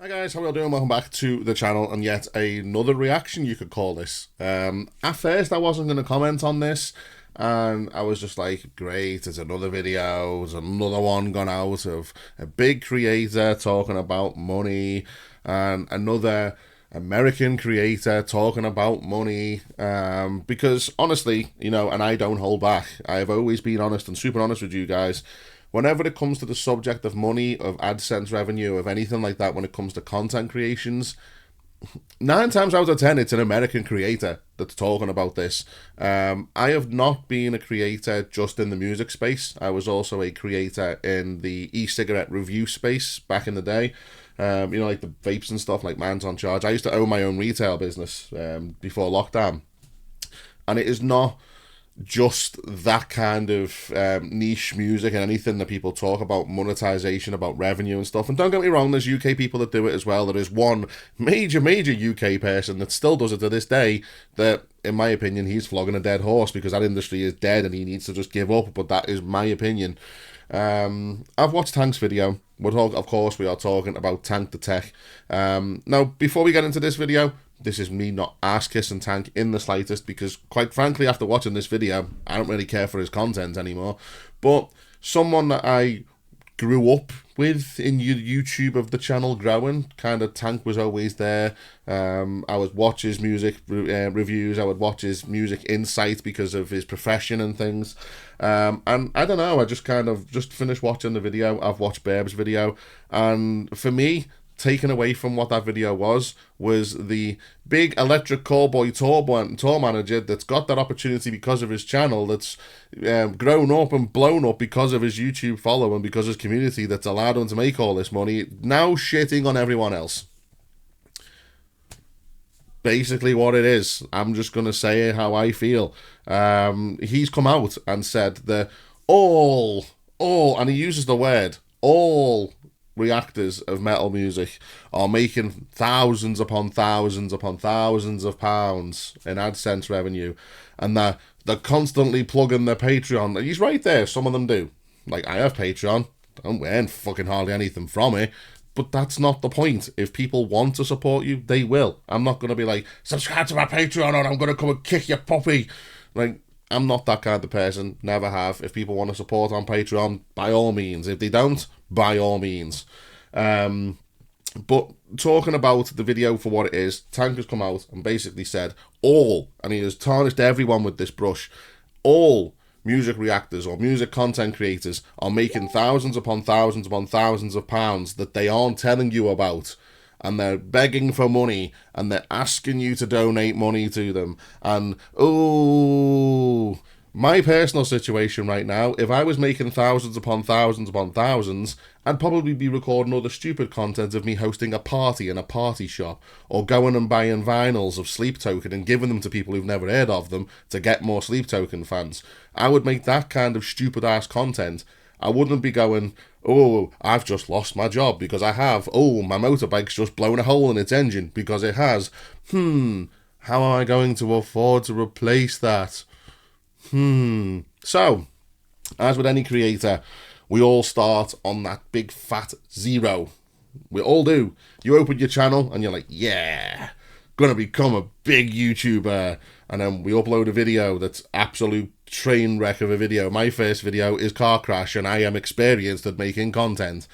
Hi guys, how are you all doing? Welcome back to the channel and yet another reaction, you could call this. At first I wasn't going to comment on this and I was just like, great, it's another video, there's another one gone out of a big creator talking about money and another American creator talking about money, because honestly, you know, and I don't hold back, I've always been honest and super honest with you guys. Whenever it comes to the subject of money, of AdSense revenue, of anything like that, when it comes to content creations, 9 times out of 10, it's an American creator that's talking about this. I have not been a creator just in the music space. I was also a creator in the e-cigarette review space back in the day. You know, like the vapes and stuff, like Man's on Charge. I used to own my own retail business before lockdown. And it is not just that kind of niche music and anything that people talk about, monetization, about revenue and stuff. And don't get me wrong, there's UK people that do it as well. There is one major UK person that still does it to this day that, in my opinion, he's flogging a dead horse because that industry is dead and he needs to just give up. But that is my opinion. I've watched Tank's video. Of course, we are talking about Tankthetech. Now, before we get into this video, this is me not ass-kissing Tank in the slightest, because quite frankly, after watching this video, I don't really care for his content anymore. But someone that I grew up with in YouTube of the channel growing, kind of Tank was always there. I would watch his music reviews, I would watch his music insight because of his profession and things. And I don't know, I just kind of just finished watching the video. I've watched Berb's video, and for me, taken away from what that video was the big electric cowboy tour manager that's got that opportunity because of his channel, that's grown up and blown up because of his YouTube following, because of his community that's allowed him to make all this money, now shitting on everyone else. Basically what it is. I'm just going to say how I feel. He's come out and said that all, and he uses the word, all reactors of metal music are making thousands upon thousands upon thousands of pounds in AdSense revenue, and that they're constantly plugging their Patreon. And he's right there, some of them do. Like, I have Patreon, I don't earn fucking hardly anything from it, but that's not the point. If people want to support you, they will. I'm not going to be like, subscribe to my Patreon or I'm going to come and kick your puppy. Like, I'm not that kind of person, never have. If people want to support on Patreon, by all means. If they don't, by all means. But talking about the video for what it is, Tank has come out and basically said all, and he has tarnished everyone with this brush, all music reactors or music content creators are making thousands upon thousands upon thousands of pounds that they aren't telling you about. And they're begging for money, and they're asking you to donate money to them. And, oh, my personal situation right now, if I was making thousands upon thousands upon thousands, I'd probably be recording all the stupid content of me hosting a party in a party shop, or going and buying vinyls of Sleep Token and giving them to people who've never heard of them to get more Sleep Token fans. I would make that kind of stupid-ass content. I wouldn't be going, oh, I've just lost my job because I have. Oh, my motorbike's just blown a hole in its engine because it has. How am I going to afford to replace that? So, as with any creator, we all start on that big fat zero. We all do. You open your channel and you're like, yeah, gonna become a big YouTuber. And then we upload a video that's absolute train wreck of a video. My first video is car crash and I am experienced at making content.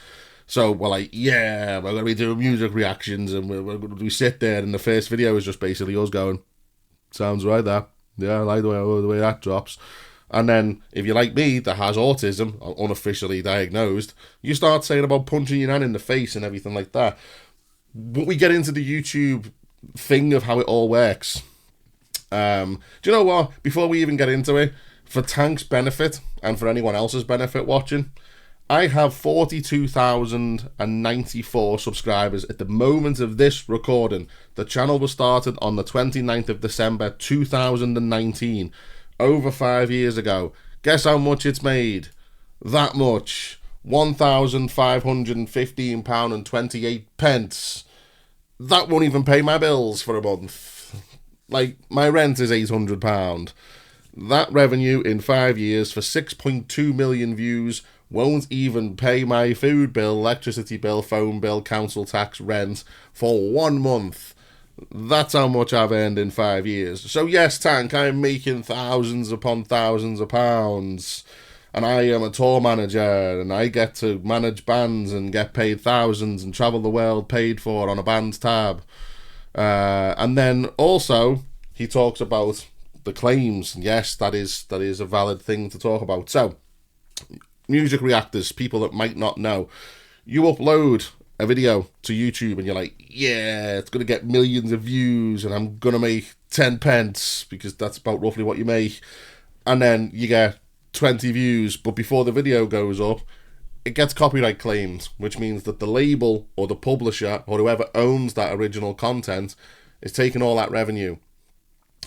So we're like, yeah, we're going to be doing music reactions, and we sit there and the first video is just basically us going, sounds right there. Yeah, I like the way that drops. And then if you're like me that has autism, unofficially diagnosed, you start saying about punching your nan in the face and everything like that. But we get into the YouTube thing of how it all works. Do you know what? Before we even get into it, for Tank's benefit and for anyone else's benefit watching, I have 42,094 subscribers at the moment of this recording. The channel was started on the 29th of December 2019, over 5 years ago. Guess how much it's made? That much. £1,515.28. That won't even pay my bills for a month. Like, my rent is £800. That revenue in 5 years for 6.2 million views, won't even pay my food bill, electricity bill, phone bill, council tax, rent for 1 month. That's how much I've earned in 5 years. So yes, Tank, I'm making thousands upon thousands of pounds. And I am a tour manager, and I get to manage bands and get paid thousands and travel the world paid for on a band's tab. And then also, he talks about the claims. Yes, that is a valid thing to talk about. So, music reactors, people that might not know, you upload a video to YouTube and you're like, yeah, it's going to get millions of views and I'm going to make 10 pence, because that's about roughly what you make. And then you get 20 views, but before the video goes up, it gets copyright claimed, which means that the label or the publisher or whoever owns that original content is taking all that revenue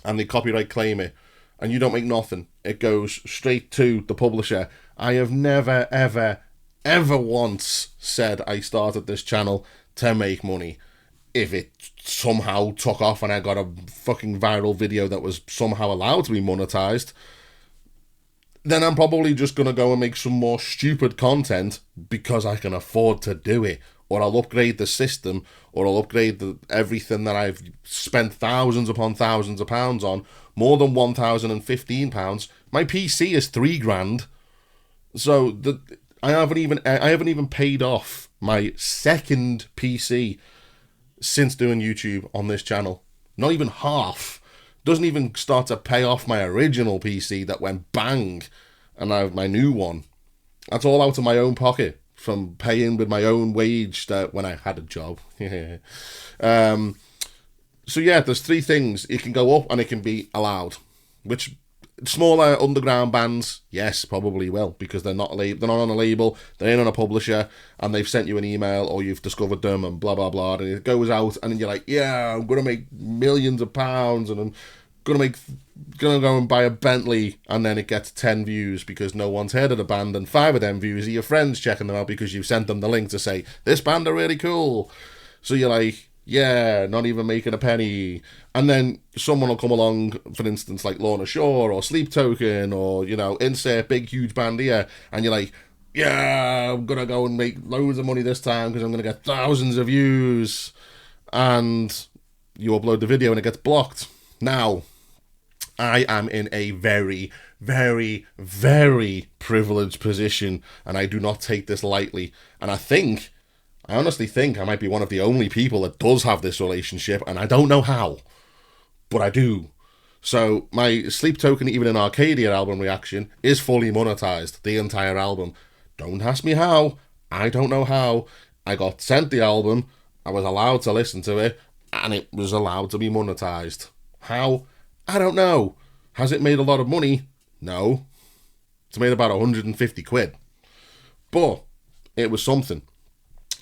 and they copyright claim it, and you don't make nothing. It goes straight to the publisher. I have never, ever once said I started this channel to make money. If it somehow took off and I got a fucking viral video that was somehow allowed to be monetized, then I'm probably just going to go and make some more stupid content because I can afford to do it. Or I'll upgrade the system, or I'll upgrade everything that I've spent thousands upon thousands of pounds on, more than £1,015. My PC is £3,000. So I haven't even paid off my second PC since doing YouTube on this channel. Not even half. Doesn't even start to pay off my original PC that went bang, and I have my new one. That's all out of my own pocket from paying with my own wage that when I had a job. So yeah, there's 3 things. It can go up and it can be allowed, which smaller underground bands, yes, probably will, because they're not on a label, they're in on a publisher, and they've sent you an email, or you've discovered them, and blah blah blah, and it goes out, and then you're like, yeah, I'm gonna make millions of pounds, and I'm gonna go and buy a Bentley, and then it gets 10 views because no one's heard of the band, and 5 of them views are your friends checking them out because you've sent them the link to say, this band are really cool. So you're like, yeah, not even making a penny. And then someone will come along, for instance, like Lorna Shore or Sleep Token, or, you know, insert big, huge band here, and you're like, yeah, I'm going to go and make loads of money this time because I'm going to get thousands of views. And you upload the video and it gets blocked. Now, I am in a very, very, very privileged position, and I do not take this lightly. And I honestly think I might be one of the only people that does have this relationship, and I don't know how, but I do. So my Sleep Token Even in Arcadia album reaction is fully monetized, the entire album. Don't ask me how. I don't know how. I got sent the album, I was allowed to listen to it, and it was allowed to be monetized. How? I don't know. Has it made a lot of money? No. It's made about 150 quid. But it was something.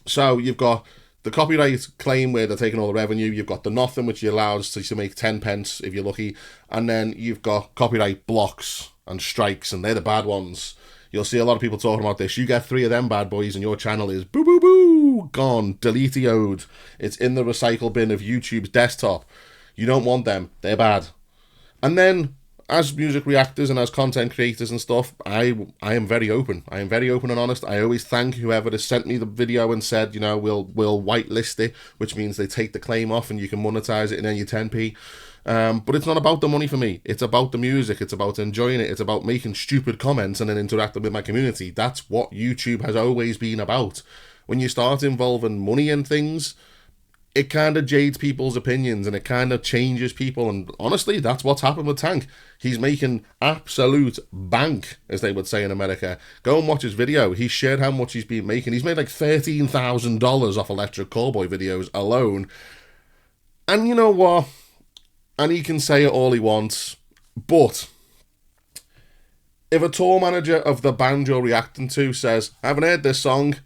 So you've got the copyright claim where they're taking all the revenue. You've got the nothing, which allows to make 10 pence if you're lucky. And then you've got copyright blocks and strikes, and they're the bad ones. You'll see a lot of people talking about this. You get 3 of them bad boys and your channel is boo boo boo, gone, deleteoed. It's in the recycle bin of YouTube's desktop. You don't want them. They're bad. And then, as music reactors and as content creators and stuff, I am very open. I am very open and honest. I always thank whoever has sent me the video and said, you know, we'll whitelist it, which means they take the claim off and you can monetize it and then you 10p. But it's not about the money for me. It's about the music. It's about enjoying it. It's about making stupid comments and then interacting with my community. That's what YouTube has always been about. When you start involving money in things, it kind of jades people's opinions and it kind of changes people. And honestly, that's what's happened with Tank. He's making absolute bank, as they would say in America. Go and watch his video. He shared how much he's been making. He's made like $13,000 off Electric Callboy videos alone. And you know what? And he can say it all he wants. But if a tour manager of the band you're reacting to says, I haven't heard this song,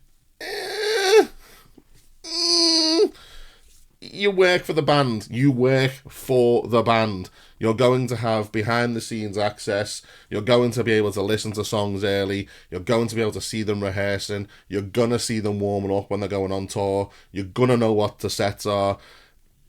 you work for the band. You work for the band. You're going to have behind the scenes access. You're going to be able to listen to songs early. You're going to be able to see them rehearsing. You're going to see them warming up when they're going on tour. You're going to know what the sets are.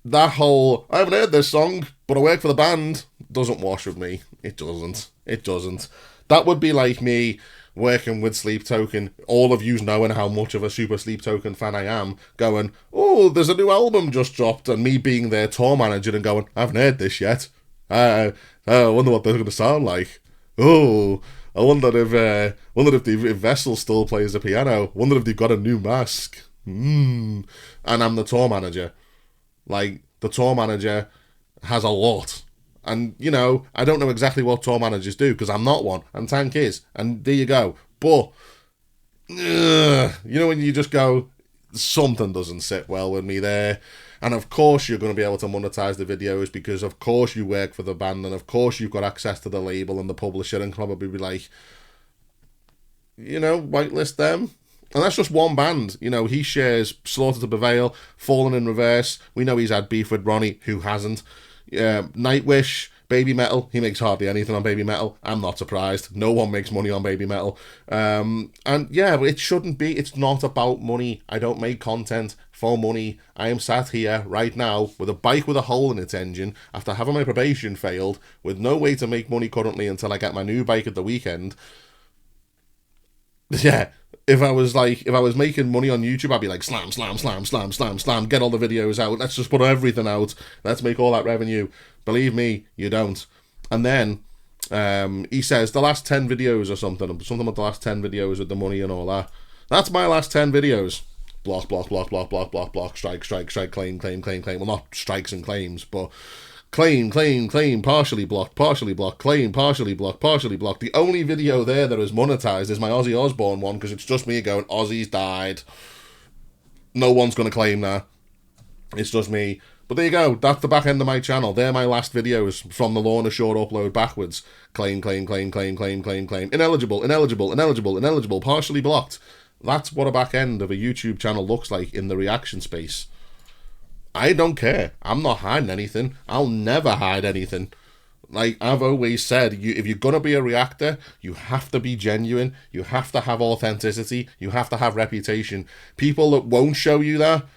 That whole, I haven't heard this song, but I work for the band, doesn't wash with me. It doesn't. It doesn't. That would be like me working with Sleep Token, all of you knowing how much of a super Sleep Token fan I am, going, oh, there's a new album just dropped, and me being their tour manager and going, I haven't heard this yet. I wonder what they're going to sound like. Oh, I wonder if Vessel still plays the piano. Wonder if they've got a new mask. And I'm the tour manager. Like, the tour manager has a lot. And, you know, I don't know exactly what tour managers do, because I'm not one, and Tank is. And there you go. But, you know when you just go, something doesn't sit well with me there. And of course you're going to be able to monetize the videos, because of course you work for the band, and of course you've got access to the label and the publisher, and probably be like, you know, whitelist them. And that's just one band. You know, he shares Slaughter to Prevail, Fallen in Reverse. We know he's had beef with Ronnie, who hasn't. Nightwish, Baby Metal, he makes hardly anything on Baby Metal. I'm not surprised. No one makes money on Baby Metal. And yeah, but it shouldn't be. It's not about money. I don't make content for money. I am sat here right now with a bike with a hole in its engine after having my probation failed, with no way to make money currently until I get my new bike at the weekend. Yeah. If I was making money on YouTube, I'd be like, slam, get all the videos out, let's just put everything out, let's make all that revenue. Believe me, you don't. And then, he says, the last 10 videos or something about the last 10 videos with the money and all that. That's my last 10 videos. Block, strike, claim. Well, not strikes and claims, but claim, partially blocked, claim, partially blocked. The only video there that is monetized is my Ozzy Osbourne one, because it's just me going, Ozzy's died. No one's going to claim that. It's just me. But there you go. That's the back end of my channel. They're my last videos from the Lorna Shore upload backwards. Claim. Ineligible, partially blocked. That's what a back end of a YouTube channel looks like in the reaction space. I don't care. I'm not hiding anything. I'll never hide anything. Like I've always said, if you're going to be a reactor, you have to be genuine. You have to have authenticity. You have to have reputation. People that won't show you that,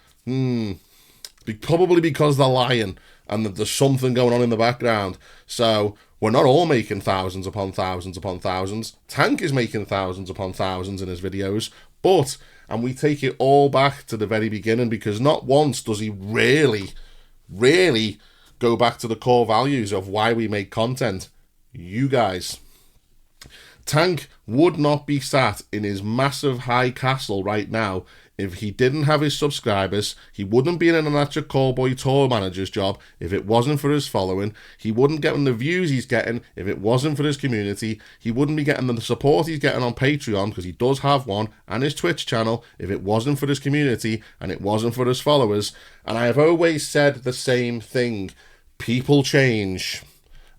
probably because they're lying and that there's something going on in the background. So we're not all making thousands upon thousands upon thousands. Tank is making thousands upon thousands in his videos, but... And we take it all back to the very beginning, because not once does he really go back to the core values of why we make content. You guys. Tank would not be sat in his massive high castle right now if he didn't have his subscribers. He wouldn't be in an Electric Callboy tour manager's job if it wasn't for his following. He wouldn't get the views he's getting if it wasn't for his community. He wouldn't be getting the support he's getting on Patreon, because he does have one, and his Twitch channel, if it wasn't for his community and it wasn't for his followers. And I have always said the same thing. People change.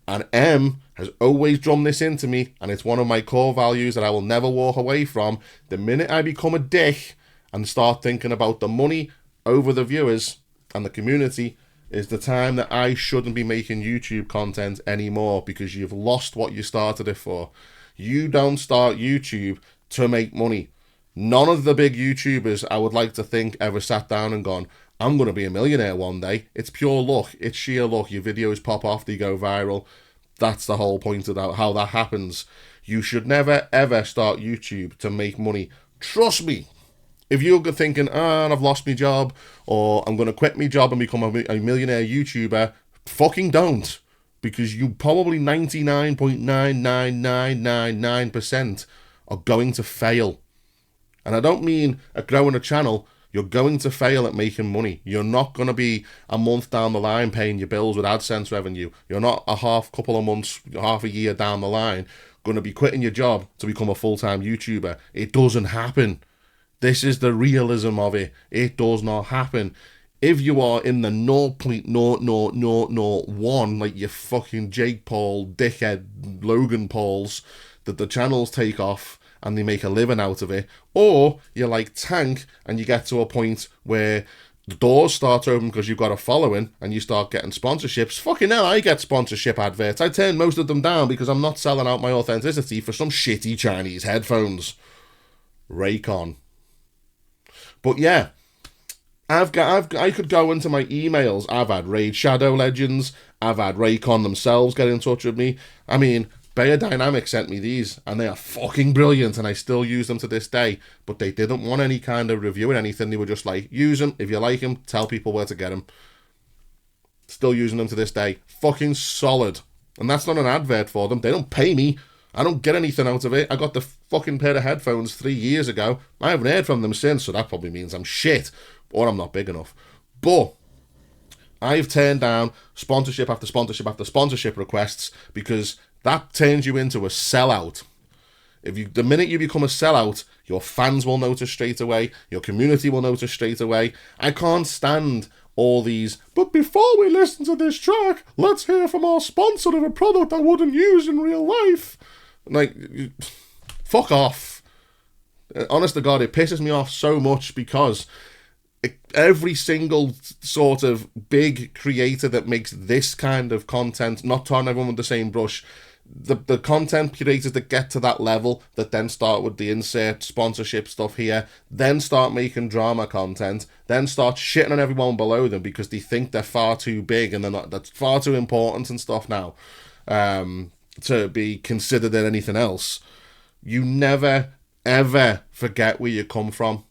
And M has always drummed this into me, and it's one of my core values that I will never walk away from. The minute I become a dick and start thinking about the money over the viewers and the community, is the time that I shouldn't be making YouTube content anymore, because you've lost what you started it for. You don't start YouTube to make money. None of the big YouTubers, I would like to think, ever sat down and gone, I'm going to be a millionaire one day. It's pure luck. It's sheer luck. Your videos pop off, they go viral. That's the whole point of that, how that happens. You should never, ever start YouTube to make money. Trust me. If you're thinking, I've lost my job, or I'm going to quit my job and become a millionaire YouTuber, fucking don't. Because you probably 99.99999% are going to fail. And I don't mean at growing a channel. You're going to fail at making money. You're not going to be a month down the line paying your bills with AdSense revenue. You're not couple of months, half a year down the line going to be quitting your job to become a full-time YouTuber. It doesn't happen. This is the realism of it. It does not happen. If you are in the 0.00001, like your fucking Jake Paul, dickhead, Logan Pauls, that the channels take off and they make a living out of it, or you're like Tank and you get to a point where the doors start open because you've got a following and you start getting sponsorships. Fucking hell, I get sponsorship adverts. I turn most of them down because I'm not selling out my authenticity for some shitty Chinese headphones. Raycon. But yeah, I could go into my emails. I've had Raid Shadow Legends. I've had Raycon themselves get in touch with me. I mean, Dynamics sent me these, and they are fucking brilliant, and I still use them to this day. But they didn't want any kind of review or anything. They were just like, use them. If you like them, tell people where to get them. Still using them to this day. Fucking solid. And that's not an advert for them. They don't pay me. I don't get anything out of it. I got the fucking pair of headphones 3 years ago. I haven't heard from them since, so that probably means I'm shit. Or I'm not big enough. But I've turned down sponsorship after sponsorship after sponsorship requests because that turns you into a sellout. The minute you become a sellout, your fans will notice straight away. Your community will notice straight away. I can't stand all these, but before we listen to this track, let's hear from our sponsor of a product I wouldn't use in real life. Like, fuck off. Honest to God, it pisses me off so much because every single sort of big creator that makes this kind of content, not tarring everyone with the same brush, the content creators that get to that level, that then start with the insert sponsorship stuff here, then start making drama content, then start shitting on everyone below them because they think they're far too big and that's far too important and stuff now to be considered in anything else. You never, ever forget where you come from.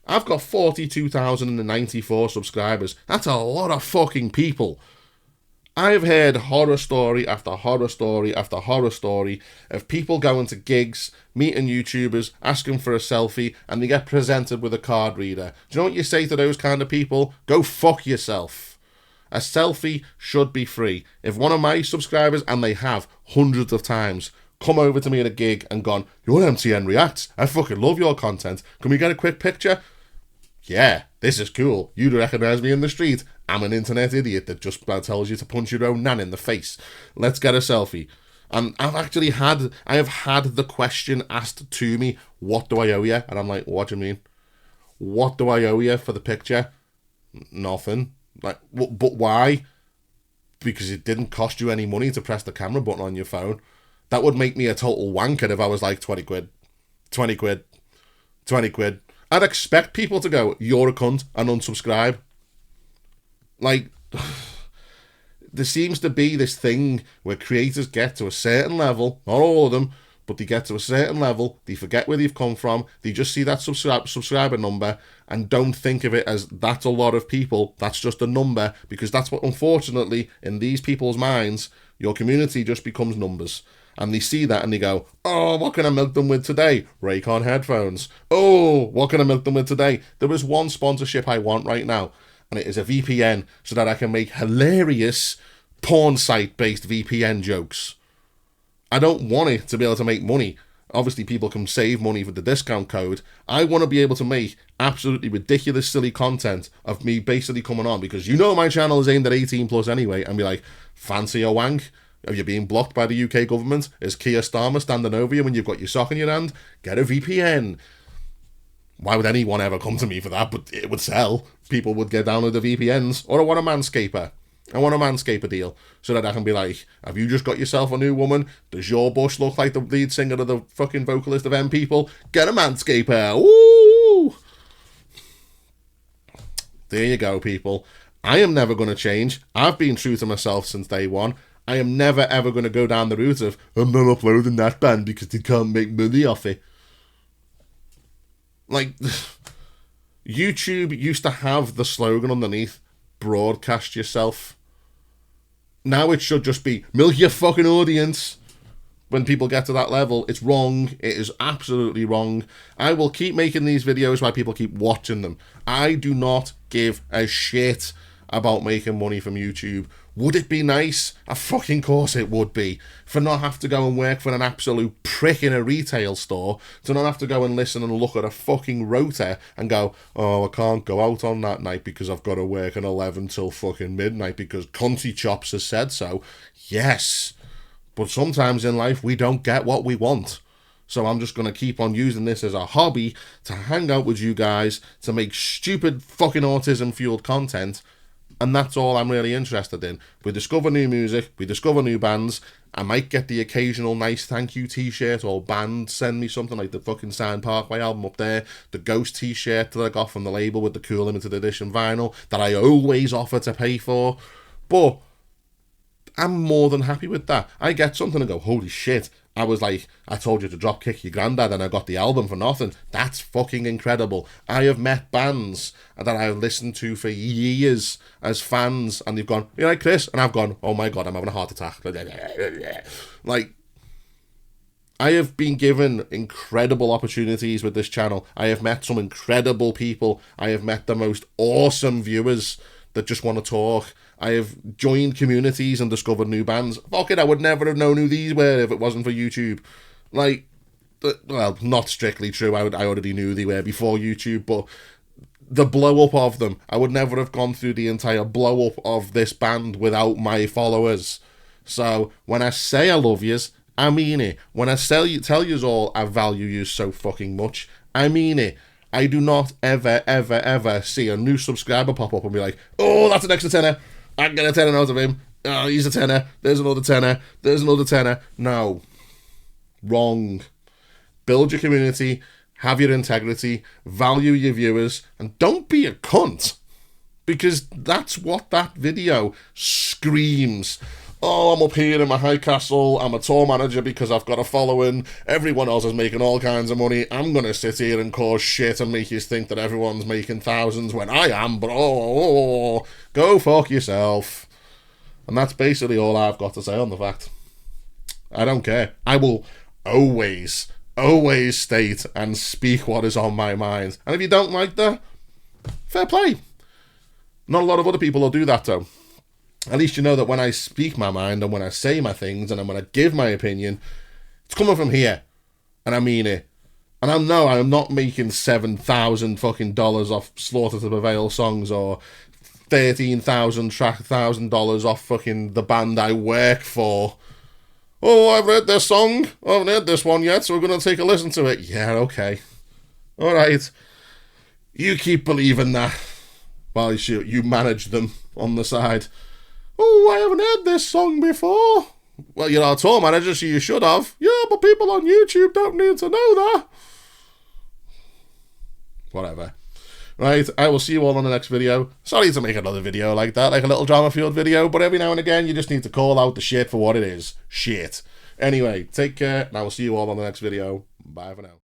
I've got 42,094 subscribers. That's a lot of fucking people. I've heard horror story after horror story after horror story of people going to gigs, meeting YouTubers, asking for a selfie, and they get presented with a card reader. Do you know what you say to those kind of people? Go fuck yourself. A selfie should be free. If one of my subscribers, and they have hundreds of times, come over to me at a gig and gone, "You're MTN Reacts, I fucking love your content. Can we get a quick picture?" Yeah, this is cool. You'd recognise me in the street. I'm an internet idiot that just tells you to punch your own nan in the face. Let's get a selfie. And I have had the question asked to me, what do I owe you? And I'm like, what do you mean? What do I owe you for the picture? Nothing. Like, but why? Because it didn't cost you any money to press the camera button on your phone. That would make me a total wanker if I was like, 20 quid, 20 quid, 20 quid. I'd expect people to go, "You're a cunt," and unsubscribe. Like, there seems to be this thing where creators get to a certain level, not all of them, but they get to a certain level, they forget where they've come from, they just see that subscriber number and don't think of it as that's a lot of people, that's just a number, because that's what, unfortunately, in these people's minds, your community just becomes numbers. And they see that and they go, "Oh, what can I milk them with today? Raycon headphones. Oh, what can I milk them with today?" There is one sponsorship I want right now, and it is a VPN so that I can make hilarious porn site-based VPN jokes. I don't want it to be able to make money. Obviously, people can save money with the discount code. I want to be able to make absolutely ridiculous, silly content of me basically coming on, because you know my channel is aimed at 18 plus anyway, and be like, "Fancy a wank? Are you being blocked by the UK government? Is Keir Starmer standing over you when you've got your sock in your hand? Get a VPN." Why would anyone ever come to me for that? But it would sell. People would get down with the VPNs. Or I want a manscaper. I want a manscaper deal. So that I can be like, "Have you just got yourself a new woman? Does your bush look like the lead singer of the fucking vocalist of M People? Get a manscaper." Woo! There you go, people. I am never going to change. I've been true to myself since day one. I am never ever going to go down the route of, "I'm not uploading that band because they can't make money off it." Like, YouTube used to have the slogan underneath, "Broadcast yourself." Now it should just be, "Milk your fucking audience." When people get to that level, it's wrong. It is absolutely wrong. I will keep making these videos while people keep watching them. I do not give a shit about making money from YouTube. Would it be nice? Of fucking course it would be. For not have to go and work for an absolute prick in a retail store, to not have to go and listen and look at a fucking rota and go, "Oh, I can't go out on that night because I've got to work at 11 till fucking midnight because Cunty Chops has said so." Yes, but sometimes in life we don't get what we want. So I'm just going to keep on using this as a hobby to hang out with you guys, to make stupid fucking autism-fueled content. And that's all I'm really interested in. We discover new music, we discover new bands. I might get the occasional nice thank you t-shirt or band send me something like the fucking Signed Parkway album up there, the Ghost t-shirt that I got from the label with the cool limited edition vinyl that I always offer to pay for. But I'm more than happy with that. I get something and go, holy shit. I was like, I told you to drop kick your granddad and I got the album for nothing. That's fucking incredible. I have met bands that I've listened to for years as fans, and they've gone, you like Chris? And I've gone, oh my God, I'm having a heart attack. Like, I have been given incredible opportunities with this channel. I have met some incredible people. I have met the most awesome viewers that just want to talk. I have joined communities and discovered new bands. Fuck it, I would never have known who these were if it wasn't for YouTube. Like, well, not strictly true. I already knew they were before YouTube, but the blow-up of them, I would never have gone through the entire blow-up of this band without my followers. So, when I say I love yous, I mean it. When I tell yous all I value you so fucking much, I mean it. I do not ever see a new subscriber pop up and be like, oh, that's an extra tenner. I can get a tenner out of him. Oh, he's a tenner. There's another tenner. There's another tenner. No. Wrong. Build your community. Have your integrity. Value your viewers. And don't be a cunt. Because that's what that video screams. Oh, I'm up here in my high castle. I'm a tour manager because I've got a following. Everyone else is making all kinds of money. I'm going to sit here and cause shit and make you think that everyone's making thousands when I am, but go fuck yourself. And that's basically all I've got to say on the fact. I don't care. I will always state and speak what is on my mind. And if you don't like that, fair play. Not a lot of other people will do that though. At least you know that when I speak my mind and when I say my things and when I give my opinion, it's coming from here. And I mean it. And I know I'm not making $7,000 fucking dollars off Slaughter to Prevail songs or $13,000 off fucking the band I work for. Oh, I've heard this song. I haven't heard this one yet, so we're going to take a listen to it. Yeah, okay. Alright. You keep believing that while you manage them on the side. Oh, I haven't heard this song before. Well, you're our tour manager, so you should have. Yeah, but people on YouTube don't need to know that. Whatever. Right, I will see you all on the next video. Sorry to make another video like that, like a little drama-filled video, but every now and again you just need to call out the shit for what it is. Shit. Anyway, take care, and I will see you all on the next video. Bye for now.